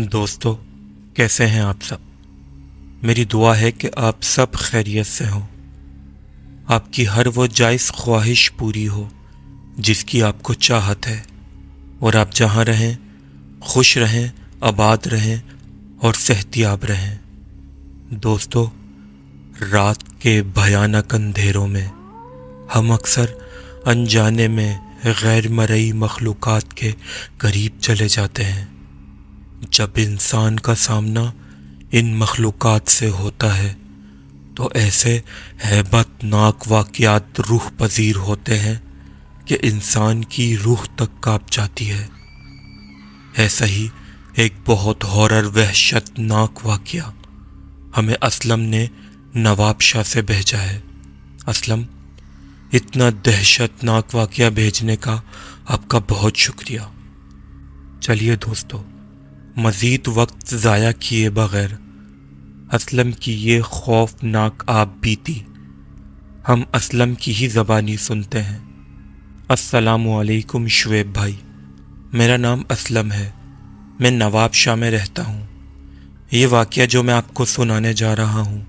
دوستو، کیسے ہیں آپ سب؟ میری دعا ہے کہ آپ سب خیریت سے ہوں، آپ کی ہر وہ جائز خواہش پوری ہو جس کی آپ کو چاہت ہے، اور آپ جہاں رہیں خوش رہیں، آباد رہیں اور صحتیاب رہیں۔ دوستو، رات کے بھیانک اندھیروں میں ہم اکثر انجانے میں غیر مرئی مخلوقات کے قریب چلے جاتے ہیں۔ جب انسان کا سامنا ان مخلوقات سے ہوتا ہے تو ایسے ہیبت ناک واقعات روح پذیر ہوتے ہیں کہ انسان کی روح تک کانپ جاتی ہے۔ ایسا ہی ایک بہت ہارر وحشت ناک واقعہ ہمیں اسلم نے نواب شاہ سے بھیجا ہے۔ اسلم، اتنا دہشت ناک واقعہ بھیجنے کا آپ کا بہت شکریہ۔ چلیے دوستو، مزید وقت ضائع کیے بغیر اسلم کی یہ خوفناک آپ بیتی ہم اسلم کی ہی زبانی سنتے ہیں۔ السلام علیکم شعیب بھائی، میرا نام اسلم ہے، میں نواب شاہ میں رہتا ہوں۔ یہ واقعہ جو میں آپ کو سنانے جا رہا ہوں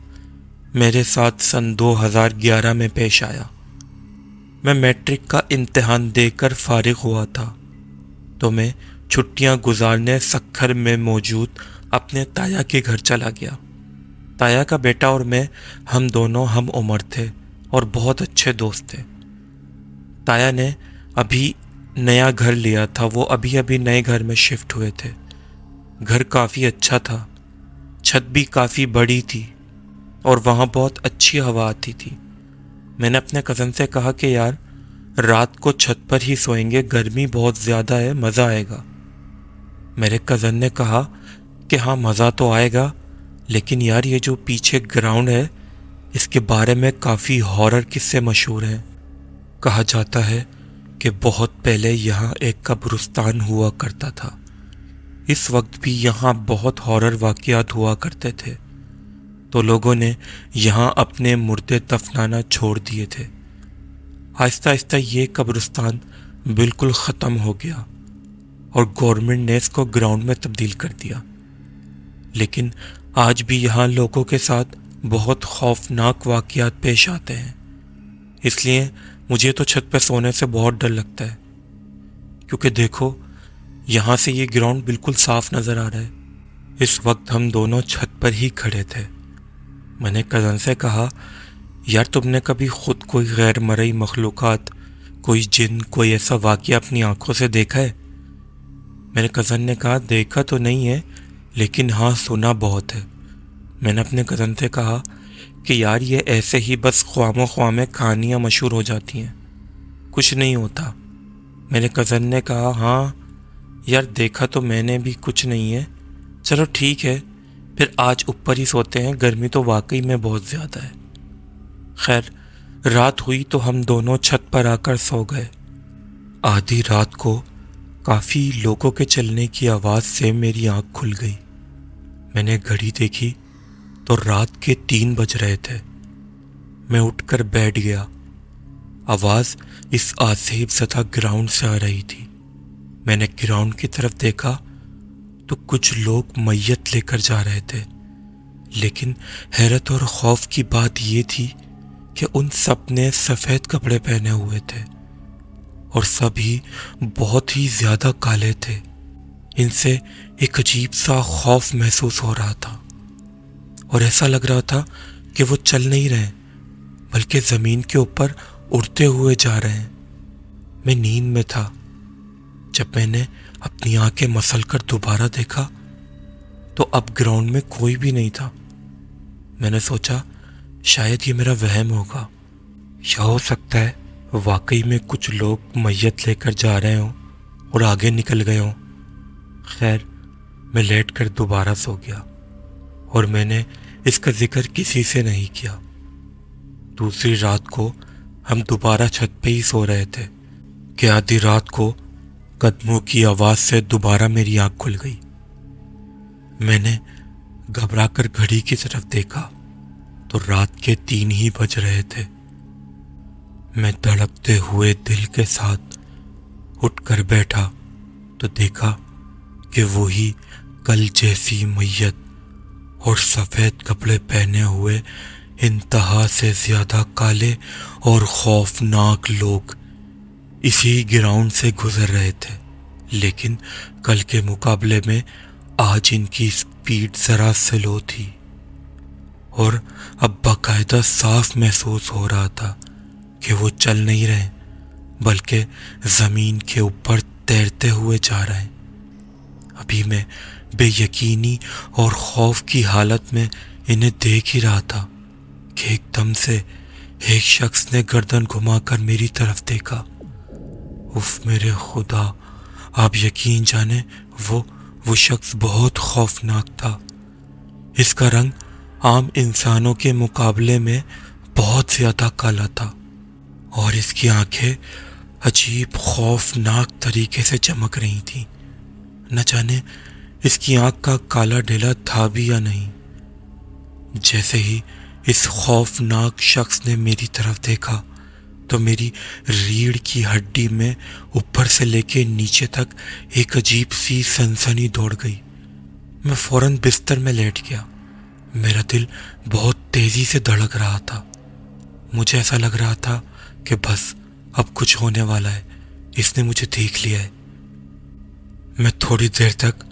میرے ساتھ سن 2011 میں پیش آیا۔ میں میٹرک کا امتحان دے کر فارغ ہوا تھا تو میں چھٹیاں گزارنے سکھر میں موجود اپنے تایا کے گھر چلا گیا۔ تایا کا بیٹا اور میں ہم دونوں ہم عمر تھے اور بہت اچھے دوست تھے۔ تایا نے ابھی نیا گھر لیا تھا، وہ ابھی نئے گھر میں شفٹ ہوئے تھے۔ گھر کافی اچھا تھا، چھت بھی کافی بڑی تھی اور وہاں بہت اچھی ہوا آتی تھی۔ میں نے اپنے کزن سے کہا کہ یار رات کو چھت پر ہی سوئیں گے، گرمی بہت زیادہ ہے، مزہ آئے گا۔ میرے کزن نے کہا کہ ہاں مزہ تو آئے گا، لیکن یار یہ جو پیچھے گراؤنڈ ہے اس کے بارے میں کافی ہارر قصے مشہور ہیں۔ کہا جاتا ہے کہ بہت پہلے یہاں ایک قبرستان ہوا کرتا تھا، اس وقت بھی یہاں بہت ہارر واقعات ہوا کرتے تھے، تو لوگوں نے یہاں اپنے مردے دفنانا چھوڑ دیے تھے۔ آہستہ آہستہ یہ قبرستان بالکل ختم ہو گیا اور گورنمنٹ نے اس کو گراؤنڈ میں تبدیل کر دیا، لیکن آج بھی یہاں لوگوں کے ساتھ بہت خوفناک واقعات پیش آتے ہیں۔ اس لیے مجھے تو چھت پہ سونے سے بہت ڈر لگتا ہے، کیونکہ دیکھو یہاں سے یہ گراؤنڈ بالکل صاف نظر آ رہا ہے۔ اس وقت ہم دونوں چھت پر ہی کھڑے تھے۔ میں نے کزن سے کہا یار تم نے کبھی خود کوئی غیر مرئی مخلوقات، کوئی جن، کوئی ایسا واقعہ اپنی آنکھوں سے دیکھا ہے؟ میرے کزن نے کہا دیکھا تو نہیں ہے لیکن ہاں سنا بہت ہے۔ میں نے اپنے کزن سے کہا کہ یار یہ ایسے ہی بس خواہ و خواہ میں کہانیاں مشہور ہو جاتی ہیں، کچھ نہیں ہوتا۔ میرے کزن نے کہا ہاں یار دیکھا تو میں نے بھی کچھ نہیں ہے، چلو ٹھیک ہے پھر آج اوپر ہی سوتے ہیں، گرمی تو واقعی میں بہت زیادہ ہے۔ خیر رات ہوئی تو ہم دونوں چھت پر آ کر سو گئے۔ آدھی رات کو کافی لوگوں کے چلنے کی آواز سے میری آنکھ کھل گئی۔ میں نے گھڑی دیکھی تو رات کے 3 بج رہے تھے۔ میں اٹھ کر بیٹھ گیا۔ آواز اس آسیب زدہ گراؤنڈ سے آ رہی تھی۔ میں نے گراؤنڈ کی طرف دیکھا تو کچھ لوگ میت لے کر جا رہے تھے، لیکن حیرت اور خوف کی بات یہ تھی کہ ان سب نے سفید کپڑے پہنے ہوئے تھے اور سب ہی بہت ہی زیادہ کالے تھے۔ ان سے ایک عجیب سا خوف محسوس ہو رہا تھا اور ایسا لگ رہا تھا کہ وہ چل نہیں رہے بلکہ زمین کے اوپر اڑتے ہوئے جا رہے ہیں۔ میں نیند میں تھا۔ جب میں نے اپنی آنکھیں مسل کر دوبارہ دیکھا تو اب گراؤنڈ میں کوئی بھی نہیں تھا۔ میں نے سوچا شاید یہ میرا وہم ہوگا، یا ہو سکتا ہے واقعی میں کچھ لوگ میت لے کر جا رہے ہوں اور آگے نکل گئے ہوں۔ خیر میں لیٹ کر دوبارہ سو گیا اور میں نے اس کا ذکر کسی سے نہیں کیا۔ دوسری رات کو ہم دوبارہ چھت پہ ہی سو رہے تھے کہ آدھی رات کو قدموں کی آواز سے دوبارہ میری آنکھ کھل گئی۔ میں نے گھبرا کر گھڑی کی طرف دیکھا تو رات کے 3 ہی بج رہے تھے۔ میں دھڑکتے ہوئے دل کے ساتھ اٹھ کر بیٹھا تو دیکھا کہ وہی کل جیسی میت اور سفید کپڑے پہنے ہوئے انتہا سے زیادہ کالے اور خوفناک لوگ اسی گراؤنڈ سے گزر رہے تھے، لیکن کل کے مقابلے میں آج ان کی سپیڈ ذرا سلو تھی، اور اب باقاعدہ صاف محسوس ہو رہا تھا کہ وہ چل نہیں رہے بلکہ زمین کے اوپر تیرتے ہوئے جا رہے ہیں۔ ابھی میں بے یقینی اور خوف کی حالت میں انہیں دیکھ ہی رہا تھا کہ ایک دم سے ایک شخص نے گردن گھما کر میری طرف دیکھا۔ اف میرے خدا، آپ یقین جانیں وہ شخص بہت خوفناک تھا۔ اس کا رنگ عام انسانوں کے مقابلے میں بہت زیادہ کالا تھا، اور اس کی آنکھیں عجیب خوفناک طریقے سے چمک رہی تھیں۔ نہ جانے اس کی آنکھ کا کالا ڈھیلا تھا بھی یا نہیں۔ جیسے ہی اس خوفناک شخص نے میری طرف دیکھا تو میری ریڑھ کی ہڈی میں اوپر سے لے کے نیچے تک ایک عجیب سی سنسنی دوڑ گئی۔ میں فوراً بستر میں لیٹ گیا۔ میرا دل بہت تیزی سے دھڑک رہا تھا۔ مجھے ایسا لگ رہا تھا کہ بس اب کچھ ہونے والا ہے، اس نے مجھے دیکھ لیا ہے۔ میں تھوڑی دیر تک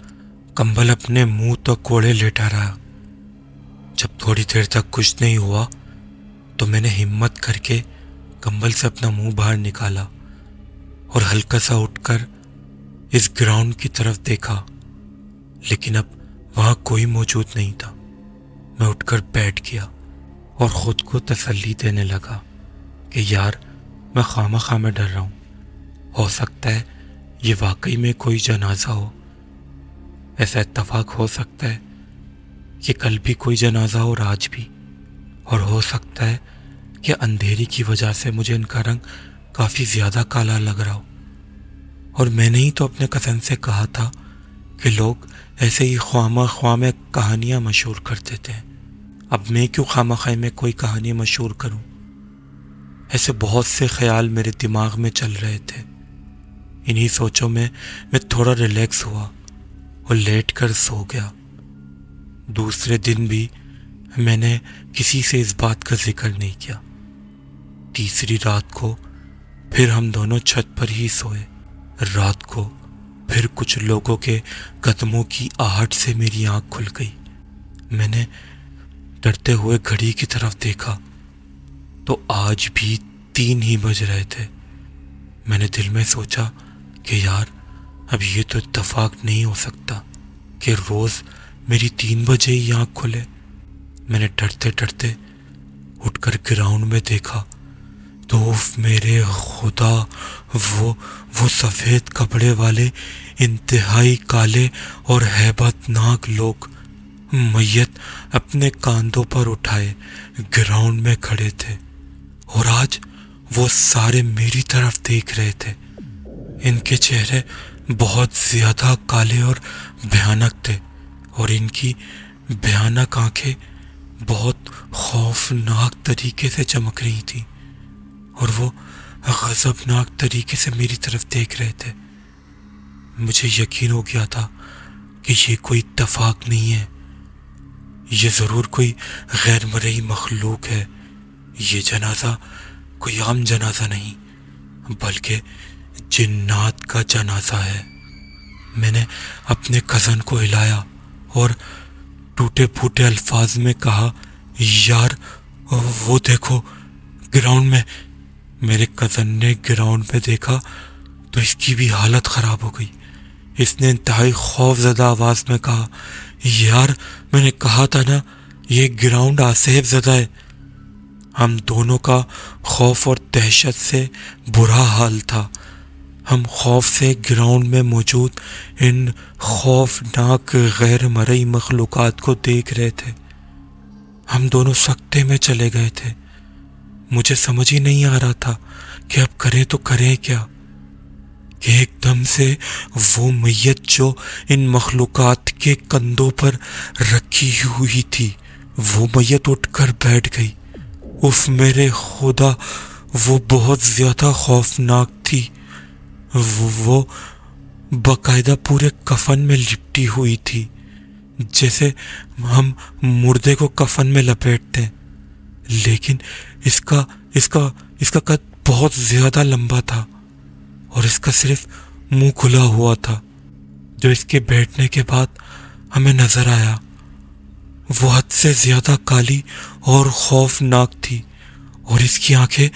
کمبل اپنے منہ تک کوڑے لیٹا رہا۔ جب تھوڑی دیر تک کچھ نہیں ہوا تو میں نے ہمت کر کے کمبل سے اپنا منہ باہر نکالا اور ہلکا سا اٹھ کر اس گراؤنڈ کی طرف دیکھا، لیکن اب وہاں کوئی موجود نہیں تھا۔ میں اٹھ کر بیٹھ گیا اور خود کو تسلی دینے لگا کہ یار میں خواہ میں ڈر رہا ہوں، ہو سکتا ہے یہ واقعی میں کوئی جنازہ ہو۔ ایسا اتفاق ہو سکتا ہے کہ کل بھی کوئی جنازہ ہو اور آج بھی، اور ہو سکتا ہے کہ اندھیری کی وجہ سے مجھے ان کا رنگ کافی زیادہ کالا لگ رہا ہو۔ اور میں نے ہی تو اپنے کزن سے کہا تھا کہ لوگ ایسے ہی خواہ میں کہانیاں مشہور کرتے تھے، اب میں کیوں خواہ میں کوئی کہانی مشہور کروں؟ ایسے بہت سے خیال میرے دماغ میں چل رہے تھے۔ انہی سوچوں میں تھوڑا ریلیکس ہوا اور لیٹ کر سو گیا۔ دوسرے دن بھی میں نے کسی سے اس بات کا ذکر نہیں کیا۔ تیسری رات کو پھر ہم دونوں چھت پر ہی سوئے۔ رات کو پھر کچھ لوگوں کے قدموں کی آہٹ سے میری آنکھ کھل گئی۔ میں نے ڈرتے ہوئے گھڑی کی طرف دیکھا تو آج بھی 3 ہی بج رہے تھے۔ میں نے دل میں سوچا کہ یار اب یہ تو اتفاق نہیں ہو سکتا کہ روز میری 3 بجے ہی آنکھ کھلے۔ میں نے ڈرتے ڈرتے اٹھ کر گراؤنڈ میں دیکھا تو میرے خدا، وہ سفید کپڑے والے انتہائی کالے اور ہیبت ناک لوگ میت اپنے کاندھوں پر اٹھائے گراؤنڈ میں کھڑے تھے، اور آج وہ سارے میری طرف دیکھ رہے تھے۔ ان کے چہرے بہت زیادہ کالے اور بھیانک تھے، اور ان کی بھیانک آنکھیں بہت خوفناک طریقے سے چمک رہی تھیں، اور وہ غضبناک طریقے سے میری طرف دیکھ رہے تھے۔ مجھے یقین ہو گیا تھا کہ یہ کوئی اتفاق نہیں ہے، یہ ضرور کوئی غیر مرئی مخلوق ہے۔ یہ جنازہ کوئی عام جنازہ نہیں بلکہ جنات کا جنازہ ہے۔ میں نے اپنے کزن کو ہلایا اور ٹوٹے پھوٹے الفاظ میں کہا، یار وہ دیکھو گراؤنڈ میں۔ میرے کزن نے گراؤنڈ میں دیکھا تو اس کی بھی حالت خراب ہو گئی۔ اس نے انتہائی خوف زدہ آواز میں کہا، یار میں نے کہا تھا نا یہ گراؤنڈ آصف زدہ ہے۔ ہم دونوں کا خوف اور دہشت سے برا حال تھا۔ ہم خوف سے گراؤنڈ میں موجود ان خوفناک غیر مرئی مخلوقات کو دیکھ رہے تھے۔ ہم دونوں سکتے میں چلے گئے تھے۔ مجھے سمجھ ہی نہیں آ رہا تھا کہ اب کریں تو کریں کیا، کہ ایک دم سے وہ میت جو ان مخلوقات کے کندھوں پر رکھی ہوئی تھی، وہ میت اٹھ کر بیٹھ گئی۔ اف میرے خدا، وہ بہت زیادہ خوفناک تھی۔ باقاعدہ پورے کفن میں لپٹی ہوئی تھی، جیسے ہم مردے کو کفن میں لپیٹتے ہیں، لیکن اس کا اس کا اس کا قد بہت زیادہ لمبا تھا اور اس کا صرف منہ کھلا ہوا تھا۔ جو اس کے بیٹھنے کے بعد ہمیں نظر آیا وہ حد سے زیادہ کالی اور خوفناک تھی، اور اس کی آنکھیں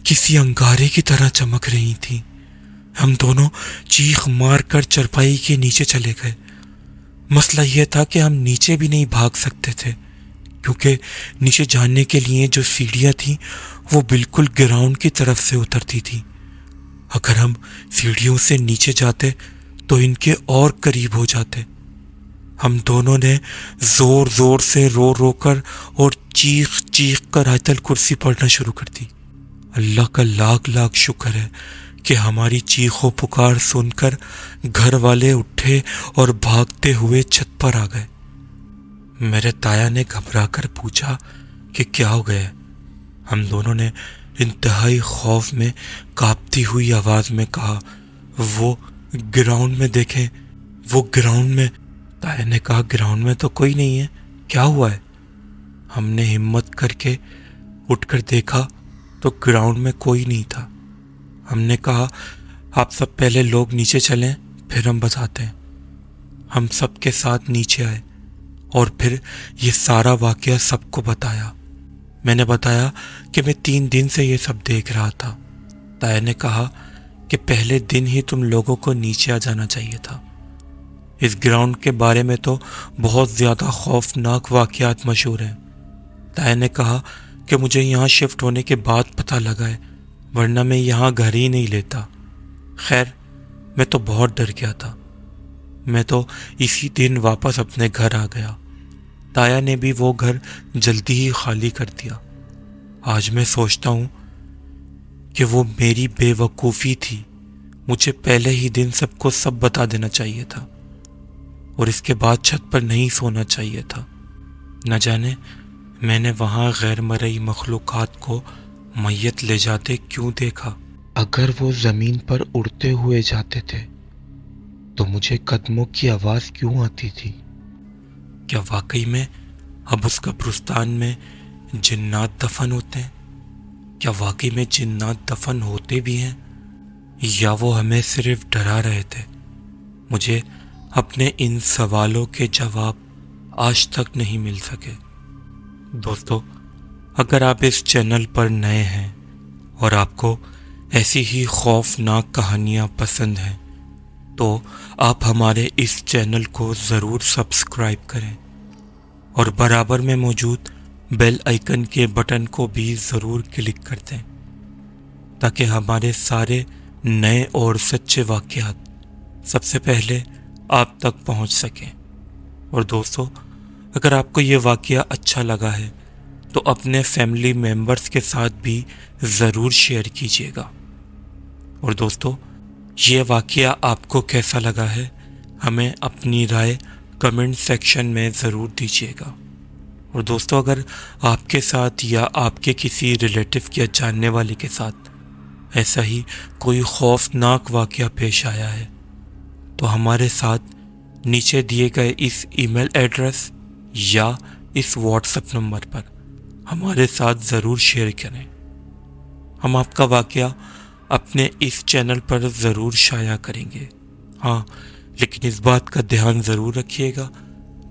کسی انگارے کی طرح چمک رہی تھیں۔ ہم دونوں چیخ مار کر چرپائی کے نیچے چلے گئے۔ مسئلہ یہ تھا کہ ہم نیچے بھی نہیں بھاگ سکتے تھے، کیونکہ نیچے جانے کے لیے جو سیڑھیاں تھیں وہ بالکل گراؤنڈ کی طرف سے اترتی تھیں۔ اگر ہم سیڑھیوں سے نیچے جاتے تو ان کے اور قریب ہو جاتے۔ ہم دونوں نے زور زور سے رو رو کر اور چیخ چیخ کر آیت الکرسی پڑھنا شروع کر دی۔ اللہ کا لاکھ لاکھ شکر ہے کہ ہماری چیخ و پکار سن کر گھر والے اٹھے اور بھاگتے ہوئے چھت پر آ گئے۔ میرے تایا نے گھبرا کر پوچھا کہ کیا ہو گیا ہے؟ ہم دونوں نے انتہائی خوف میں کانپتی ہوئی آواز میں کہا، وہ گراؤنڈ میں دیکھیں، وہ گراؤنڈ میں۔ تایا نے کہا، گراؤنڈ میں تو کوئی نہیں ہے، کیا ہوا ہے؟ ہم نے ہمت کر کے اٹھ کر دیکھا تو گراؤنڈ میں کوئی نہیں تھا۔ ہم نے کہا، آپ سب پہلے لوگ نیچے چلیں پھر ہم بتاتے ہیں۔ ہم سب کے ساتھ نیچے آئے اور پھر یہ سارا واقعہ سب کو بتایا۔ میں نے بتایا کہ میں 3 دن سے یہ سب دیکھ رہا تھا۔ تایا نے کہا کہ پہلے دن ہی تم لوگوں کو نیچے آ جانا چاہیے تھا۔ اس گراؤنڈ کے بارے میں تو بہت زیادہ خوفناک واقعات مشہور ہیں۔ تایا نے کہا کہ مجھے یہاں شفٹ ہونے کے بعد پتہ لگا ہے، ورنہ میں یہاں گھر ہی نہیں لیتا۔ خیر، میں تو بہت ڈر گیا تھا۔ میں تو اسی دن واپس اپنے گھر آ گیا۔ تایا نے بھی وہ گھر جلدی ہی خالی کر دیا۔ آج میں سوچتا ہوں کہ وہ میری بے وقوفی تھی، مجھے پہلے ہی دن سب کو سب بتا دینا چاہیے تھا، اور اس کے بعد چھت پر نہیں سونا چاہیے تھا۔ نہ جانے میں نے وہاں غیر مرئی مخلوقات کو میت لے جاتے کیوں دیکھا۔ اگر وہ زمین پر اڑتے ہوئے جاتے تھے تو مجھے قدموں کی آواز کیوں آتی تھی؟ کیا واقعی میں اب اس قبرستان میں جنات دفن ہوتے ہیں؟ کیا واقعی میں جنات دفن ہوتے بھی ہیں، یا وہ ہمیں صرف ڈرا رہے تھے؟ مجھے اپنے ان سوالوں کے جواب آج تک نہیں مل سکے۔ دوستو، اگر آپ اس چینل پر نئے ہیں اور آپ کو ایسی ہی خوفناک کہانیاں پسند ہیں تو آپ ہمارے اس چینل کو ضرور سبسکرائب کریں اور برابر میں موجود بیل آئیکن کے بٹن کو بھی ضرور کلک کر دیں تاکہ ہمارے سارے نئے اور سچے واقعات سب سے پہلے آپ تک پہنچ سکیں۔ اور دوستو، اگر آپ کو یہ واقعہ اچھا لگا ہے تو اپنے فیملی ممبرز کے ساتھ بھی ضرور شیئر کیجیے گا۔ اور دوستو، یہ واقعہ آپ کو کیسا لگا ہے ہمیں اپنی رائے کمنٹ سیکشن میں ضرور دیجیے گا۔ اور دوستو، اگر آپ کے ساتھ یا آپ کے کسی ریلیٹو یا جاننے والے کے ساتھ ایسا ہی کوئی خوفناک واقعہ پیش آیا ہے تو ہمارے ساتھ نیچے دیے گئے اس ای میل ایڈریس یا اس واٹس ایپ نمبر پر ہمارے ساتھ ضرور شیئر کریں۔ ہم آپ کا واقعہ اپنے اس چینل پر ضرور شائع کریں گے۔ ہاں، لیکن اس بات کا دھیان ضرور رکھیے گا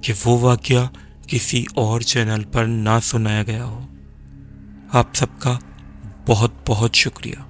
کہ وہ واقعہ کسی اور چینل پر نہ سنایا گیا ہو۔ آپ سب کا بہت بہت شکریہ۔